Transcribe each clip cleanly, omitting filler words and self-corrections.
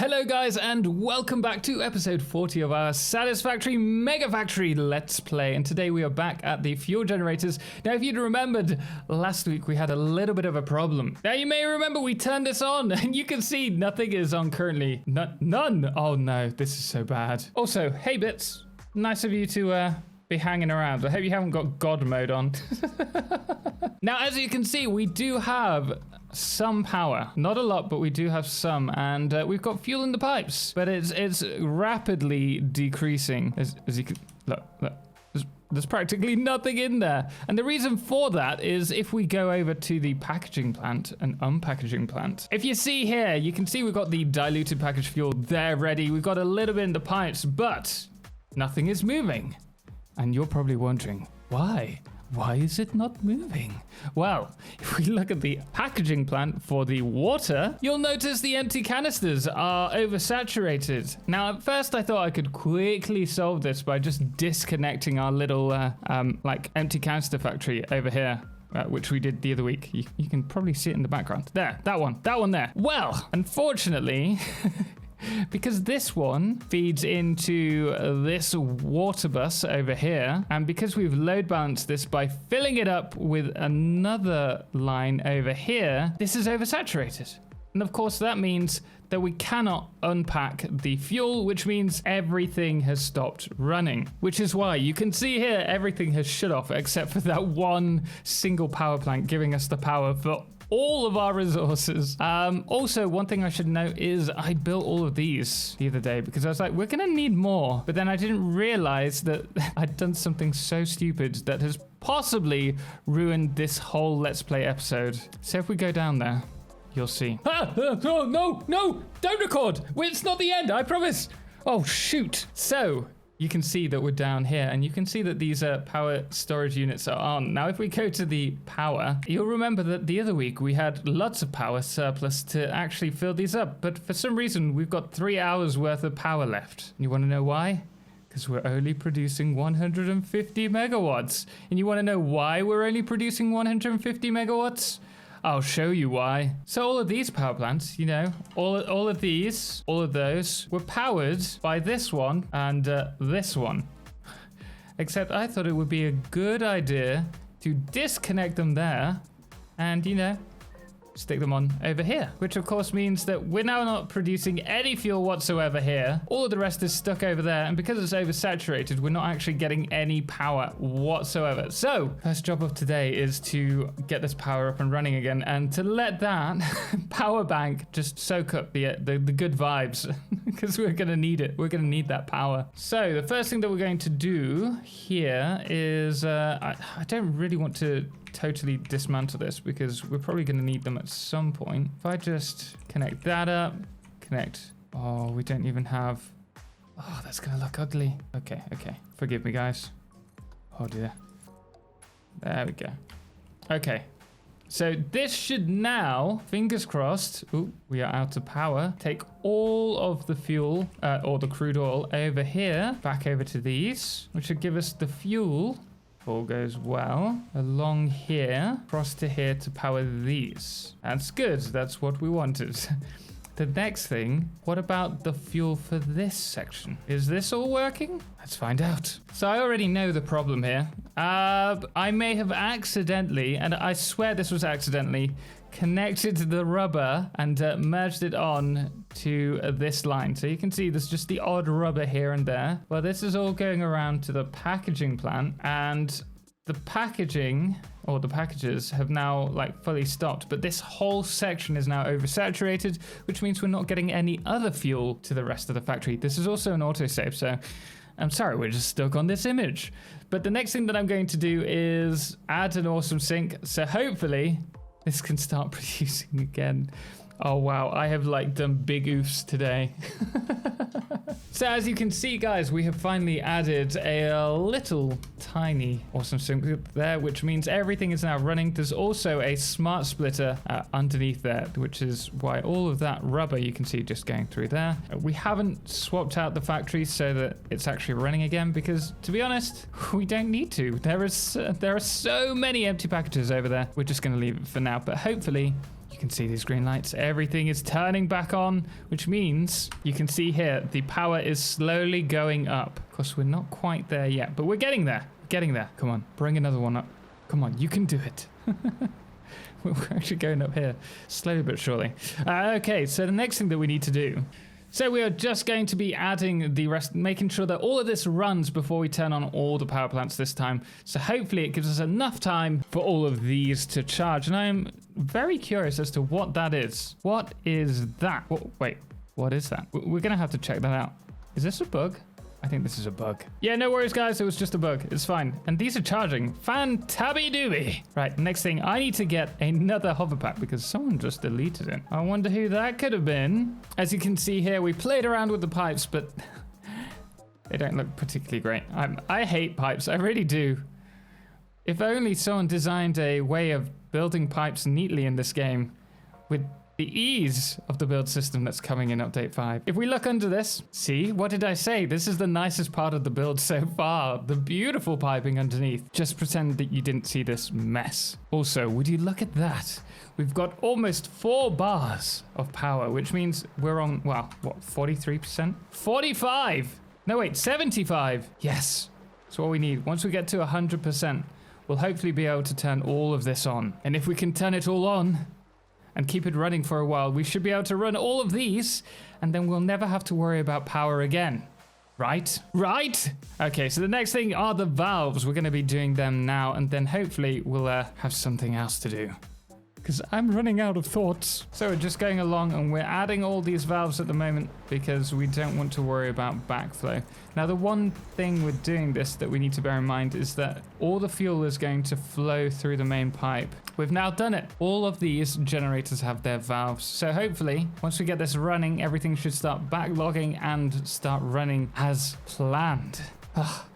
Hello guys and welcome back to episode 40 of our Satisfactory Megafactory Let's Play, and today we are back at the fuel generators. Now if you'd remembered, last week we had a little bit of a problem. Now you may remember we turned this on and you can see nothing is on currently. None. Oh no, this is so bad. Also, hey Bits, nice of you to be hanging around. I hope you haven't got God mode on. Now as you can see, we do have some power, not a lot, but we do have some, and we've got fuel in the pipes, but it's rapidly decreasing. As you can look, there's practically nothing in there, and the reason for that is if we go over to the packaging plant and unpackaging plant. If you see here, you can see we've got the diluted packaged fuel there ready. We've got a little bit in the pipes, but nothing is moving, and you're probably wondering why. Why is it not moving? Well, if we look at the packaging plant for the water, you'll notice the empty canisters are oversaturated. Now, at first I thought I could quickly solve this by just disconnecting our little like empty canister factory over here. Which we did the other week. You can probably see it in the background. There, that one there. Well, unfortunately, because this one feeds into this water bus over here, and because we've load balanced this by filling it up with another line over here, this is oversaturated. And of course that means that we cannot unpack the fuel, which means everything has stopped running. Which is why you can see here everything has shut off except for that one single power plant giving us the power for all of our resources. Also, one thing I should note is I built all of these the other day because I was like, we're gonna need more. But then I didn't realize that I'd done something so stupid that has possibly ruined this whole Let's Play episode. So if we go down there, you'll see. No, don't record. Wait, it's not the end, I promise. Oh, shoot. So you can see that we're down here, and you can see that these power storage units are on. Now, if we go to the power, you'll remember that the other week we had lots of power surplus to actually fill these up, but for some reason we've got 3 hours worth of power left. You want to know why? Because we're only producing 150 megawatts. And you want to know why we're only producing 150 megawatts? I'll show you why. So all of these power plants, you know, all of these, all of those were powered by this one and this one. Except I thought it would be a good idea to disconnect them there and, you know, stick them on over here, which of course means that we're now not producing any fuel whatsoever here. All of the rest is stuck over there, and because it's oversaturated, we're not actually getting any power whatsoever. So first job of today is to get this power up and running again, and to let that power bank just soak up the good vibes, because we're gonna need it. We're gonna need that power. So the first thing that we're going to do here is I don't really want to totally dismantle this because we're probably going to need them at some point. If I just connect that up, oh, we don't even have, oh, that's going to look ugly. Okay, forgive me guys. Oh dear. There we go. Okay, so this should now, fingers crossed, ooh, we are out of power, take all of the fuel, or the crude oil over here, back over to these, which should give us the fuel, all goes well, along here, across to here to power these. That's good, that's what we wanted. The next thing, what about the fuel for this section? Is this all working? Let's find out. So I already know the problem here. I may have accidentally, and I swear this was accidentally, connected the rubber and merged it on to this line. So you can see there's just the odd rubber here and there. Well, this is all going around to the packaging plant, and the packaging, or the packages, have now like fully stopped, but this whole section is now oversaturated, which means we're not getting any other fuel to the rest of the factory. This is also an autosave, so I'm sorry, we're just stuck on this image. But the next thing that I'm going to do is add an awesome sink, so hopefully this can start producing again. Oh wow, I have like done big oofs today. So as you can see guys, we have finally added a little tiny awesome sink there, which means everything is now running. There's also a smart splitter underneath there, which is why all of that rubber you can see just going through there. We haven't swapped out the factory so that it's actually running again, because to be honest, we don't need to. There are so many empty packages over there. We're just going to leave it for now, but hopefully You can see these green lights. Everything is turning back on, which means you can see here the power is slowly going up. Of course, we're not quite there yet, but we're getting there. Getting there. Come on, bring another one up. Come on, you can do it. We're actually going up here, slowly but surely. Okay, so the next thing that we need to do. So we are just going to be adding the rest, making sure that all of this runs before we turn on all the power plants this time. So hopefully it gives us enough time for all of these to charge. And I'm very curious as to what that is. What is that? Wait, what is that? We're going to have to check that out. Is this a bug? I think this is a bug. Yeah, no worries, guys. It was just a bug. It's fine. And these are charging. Fantabby-dooby. Right, next thing, I need to get another hover pack because someone just deleted it. I wonder who that could have been. As you can see here, we played around with the pipes, but they don't look particularly great. I hate pipes. I really do. If only someone designed a way of building pipes neatly in this game with the ease of the build system that's coming in update 5. If we look under this, see, what did I say? This is the nicest part of the build so far. The beautiful piping underneath. Just pretend that you didn't see this mess. Also, would you look at that? We've got almost 4 bars of power, which means we're on, well, what, 43%? 45! No, wait, 75! Yes, that's what we need. Once we get to 100%, we'll hopefully be able to turn all of this on. And if we can turn it all on, and keep it running for a while, we should be able to run all of these, and then we'll never have to worry about power again. Right? Right? Okay, so the next thing are the valves. We're going to be doing them now, and then hopefully we'll have something else to do. Because I'm running out of thoughts. So we're just going along, and we're adding all these valves at the moment because we don't want to worry about backflow. Now, the one thing with doing this that we need to bear in mind is that all the fuel is going to flow through the main pipe. We've now done it. All of these generators have their valves. So hopefully, once we get this running, everything should start backlogging and start running as planned.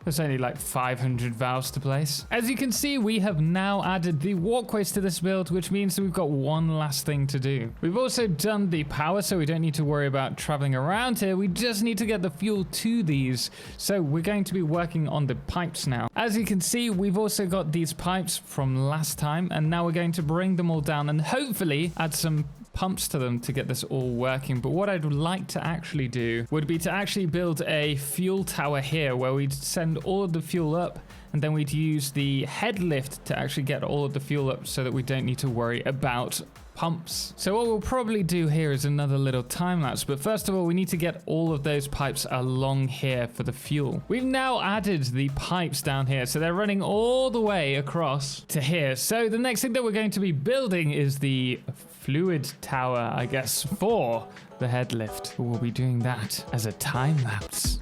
There's only like 500 valves to place. As you can see, we have now added the walkways to this build, which means that we've got one last thing to do. We've also done the power, so we don't need to worry about traveling around here. We just need to get the fuel to these. So we're going to be working on the pipes now. As you can see, we've also got these pipes from last time, and now we're going to bring them all down and hopefully add some pumps to them to get this all working. But what I'd like to actually do would be to actually build a fuel tower here where we'd send all of the fuel up, and then we'd use the head lift to actually get all of the fuel up so that we don't need to worry about pumps. So what we'll probably do here is another little time lapse, but first of all we need to get all of those pipes along here for the fuel. We've now added the pipes down here, so they're running all the way across to here. So the next thing that we're going to be building is the fluid tower, I guess, for the head lift. We'll be doing that as a time lapse.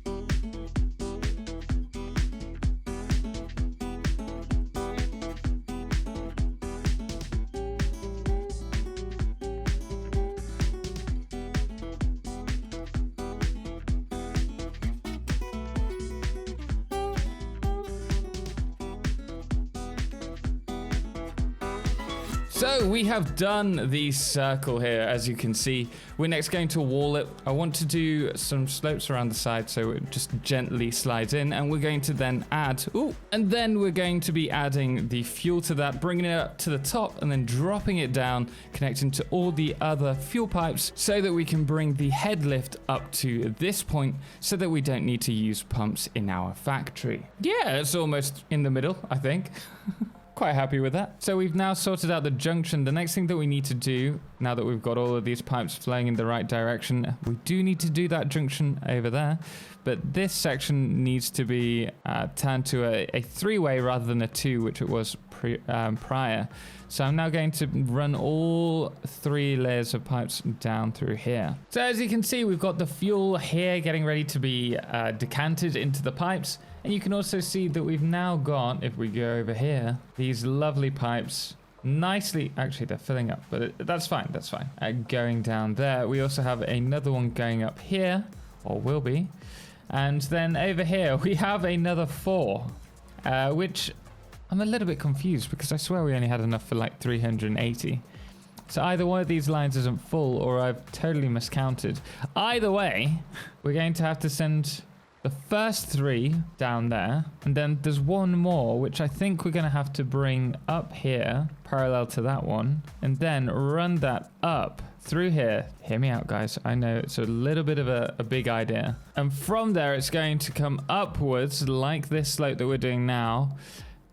So we have done the circle here, as you can see. We're next going to wall it. I want to do some slopes around the side so it just gently slides in, and we're going to then add, and then we're going to be adding the fuel to that, bringing it up to the top and then dropping it down, connecting to all the other fuel pipes so that we can bring the head lift up to this point so that we don't need to use pumps in our factory. Yeah, it's almost in the middle, I think. Quite happy with that. So we've now sorted out the junction. The next thing that we need to do, now that we've got all of these pipes flowing in the right direction, we do need to do that junction over there. But this section needs to be turned to a three-way rather than a two, which it was prior. So I'm now going to run all 3 layers of pipes down through here. So as you can see, we've got the fuel here getting ready to be decanted into the pipes. And you can also see that we've now got, if we go over here, these lovely pipes nicely, actually they're filling up, but that's fine, that's fine. Going down there, we also have another one going up here, or will be. And then over here, we have another 4, which I'm a little bit confused because I swear we only had enough for like 380. So either one of these lines isn't full or I've totally miscounted. Either way, we're going to have to send the first 3 down there, and then there's one more, which I think we're going to have to bring up here, parallel to that one, and then run that up through here. Hear me out, guys. I know it's a little bit of a big idea. And from there, it's going to come upwards like this slope that we're doing now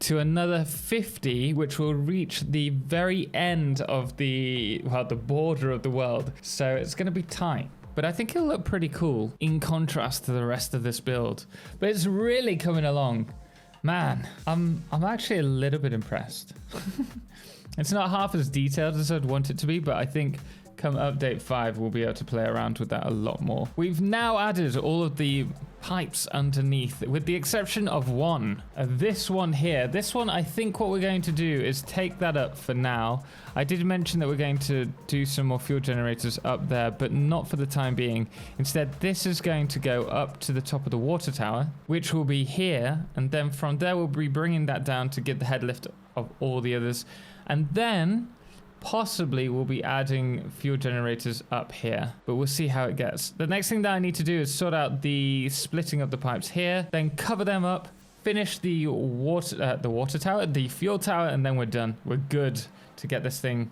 to another 50, which will reach the very end of the border of the world. So it's going to be tight. But I think it'll look pretty cool in contrast to the rest of this build. But it's really coming along. Man, I'm actually a little bit impressed. It's not half as detailed as I'd want it to be, but I think come update 5, we'll be able to play around with that a lot more. We've now added all of the pipes underneath, with the exception of one. This one here. This one, I think what we're going to do is take that up for now. I did mention that we're going to do some more fuel generators up there, but not for the time being. Instead, this is going to go up to the top of the water tower, which will be here. And then from there, we'll be bringing that down to get the head lift of all the others. And then possibly we'll be adding fuel generators up here, but we'll see how it gets. The next thing that I need to do is sort out the splitting of the pipes here, then cover them up, finish the water tower, the fuel tower, and then we're done. We're good to get this thing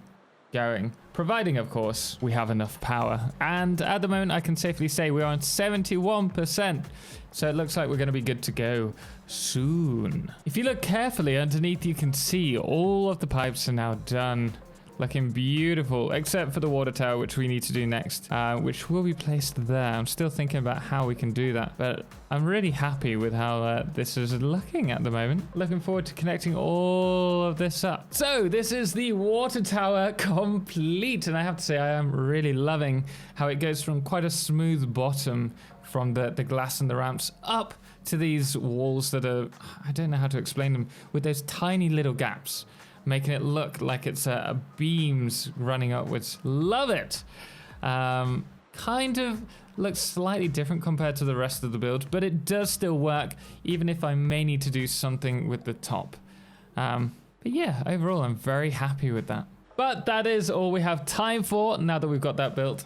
going, providing of course we have enough power. And at the moment I can safely say we're on 71%, so it looks like we're going to be good to go soon. If you look carefully underneath, you can see all of the pipes are now done. Looking beautiful, except for the water tower, which we need to do next, which will be placed there. I'm still thinking about how we can do that, but I'm really happy with how this is looking at the moment. Looking forward to connecting all of this up. So this is the water tower complete, and I have to say I am really loving how it goes from quite a smooth bottom from the glass and the ramps up to these walls that are, I don't know how to explain them, with those tiny little gaps, making it look like it's beams running upwards. Love it. Kind of looks slightly different compared to the rest of the build, but it does still work, even if I may need to do something with the top. But yeah, overall, I'm very happy with that. But that is all we have time for now that we've got that built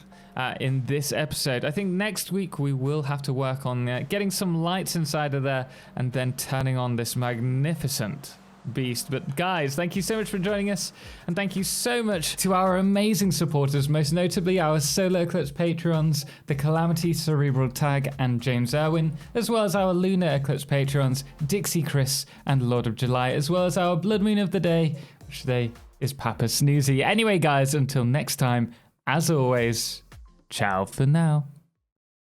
in this episode. I think next week we will have to work on getting some lights inside of there and then turning on this magnificent beast. But guys, thank you so much for joining us, and thank you so much to our amazing supporters, most notably our Solar Eclipse patrons, the Calamity, Cerebral Tag, and James Irwin, as well as our Lunar Eclipse patrons, Dixie Chris and Lord of July, as well as our Blood Moon of the Day, which today is Papa Snoozy. Anyway guys, until next time, as always, ciao for now.